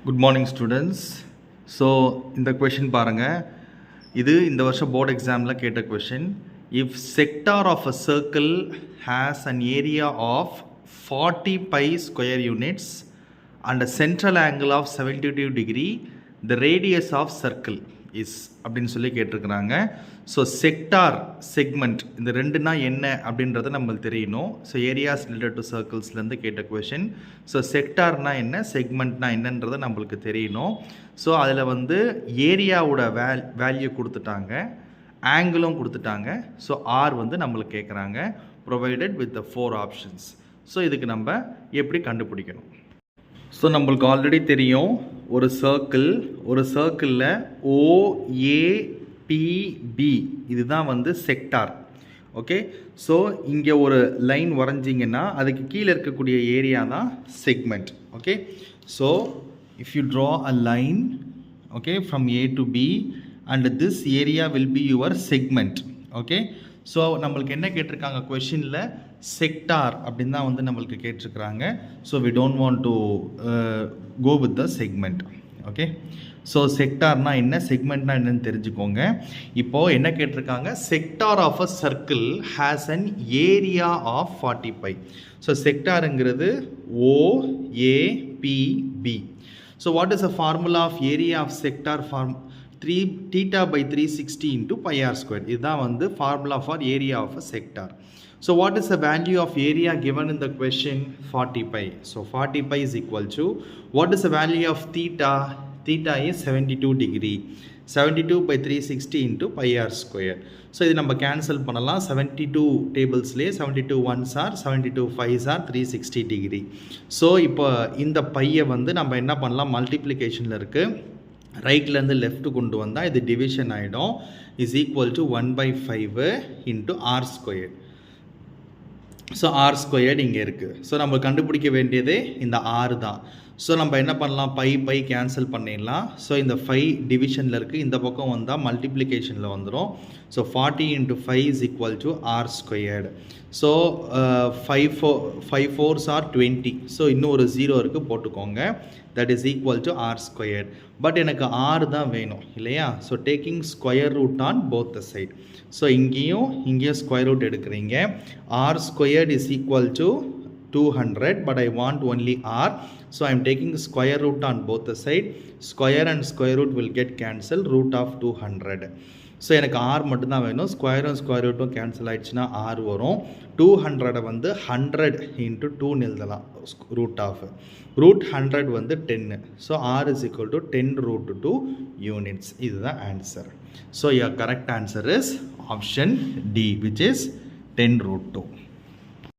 Good morning students. So இந்த question பாருங்க, இது இந்த வருஷம் போர்டு எக்ஸாமில் கேட்ட question. If sector of a circle has an area of 40 pi square units and a central angle of 72 degree, the radius of circle is அப்படின்னு சொல்லி கேட்டிருக்கிறாங்க. ஸோ செக்டார் செக்மெண்ட் இந்த ரெண்டுனா என்ன அப்படின்றத நம்மளுக்கு தெரியணும். ஸோ ஏரியாஸ் ரிலேட்டட் டு சர்க்கிள்ஸ்லேருந்து கேட்ட question. So செக்டார்னா என்ன, செக்மெண்ட்னா என்னன்றதை நம்மளுக்கு தெரியணும். ஸோ அதில் வந்து ஏரியாவோட வேல்யூ கொடுத்துட்டாங்க, ஆங்கிளும் கொடுத்துட்டாங்க. ஸோ ஆர் வந்து நம்மளுக்கு கேட்குறாங்க, provided with the 4 options. So இதுக்கு நம்ம எப்படி கண்டுபிடிக்கணும்? ஸோ நம்மளுக்கு ஆல்ரெடி தெரியும், ஒரு சர்க்கிளில் ஓஏபிபி இதுதான் வந்து செக்டார். ஓகே, ஸோ இங்கே ஒரு லைன் வரைஞ்சிங்கன்னா அதுக்கு கீழே இருக்கக்கூடிய ஏரியா தான் segment. Okay, so if you draw a line, okay, from A to B and this area will be your segment. Okay, so நம்மளுக்கு என்ன கேட்டிருக்காங்க கொஷினில், செக்டார் அப்படின்னு தான் வந்து நம்மளுக்கு கேட்டிருக்கிறாங்க. So we don't want to go with the segment. Okay, so செக்டார்னா என்ன, செக்மெண்ட்னா என்னன்னு தெரிஞ்சுக்கோங்க. இப்போது என்ன கேட்டிருக்காங்க, sector of a circle has an area of 40 pi. So செக்டாருங்கிறது OAPB. So what is a formula of area of sector? theta by 360 into pi r square. இதுதான் வந்து formula for area of a sector. So what is the value of area given in the question? 40 pi. So 40 pi is equal to, what is the value of theta? Theta is 72 degree. 72 by 360 into pi r square. So இது நம்ம cancel பண்ணலாம். 72 டேபிள்ஸ்லேயே 72 1s are 72 5s are 360 degree. So இப்போ இந்த பையை வந்து நம்ம என்ன பண்ணலாம், மல்டிப்ளிகேஷனில் இருக்குது, ரைட்லேருந்து லெஃப்ட் கொண்டு வந்தால் இது டிவிஷன் ஆகிடும். Is equal to 1/5 into r square. So r squared இங்கே இருக்குது. ஸோ நம்ம கண்டுபிடிக்க வேண்டியதே இந்த ஆறு தான். ஸோ நம்ம என்ன பண்ணலாம், பை கேன்சல் பண்ணிடலாம். ஸோ இந்த 5 டிவிஷனில் இருக்குது, இந்த பக்கம் வந்தால் மல்டிப்ளிகேஷனில் வந்துடும். So 40 into 5 is equal to r squared. So 5 4s are 20. So இன்னும் ஒரு 0 இருக்குது, போட்டுக்கோங்க. that is equal to r squared. But எனக்கு r தான் வேணும் இல்லையா? So taking square root on both the side. So இங்கேயும் ஸ்கொயர் ரூட் எடுக்கிறீங்க. r squared is equal to 200, but I want only r. So I am taking square root on both the side. Square and square root will get cancelled, root of 200. So எனக்கு R மட்டும்தான் வேணும். ஸ்கொயரும் square ரூட்டும் cancel ஆகிடுச்சுன்னா R வரும். 200 வந்து 100 into 2 எழுதலாம், root of root 100 வந்து 10. So r is equal to 10 root 2 units. இதுதான் answer. So your correct answer is option D, which is 10 root 2.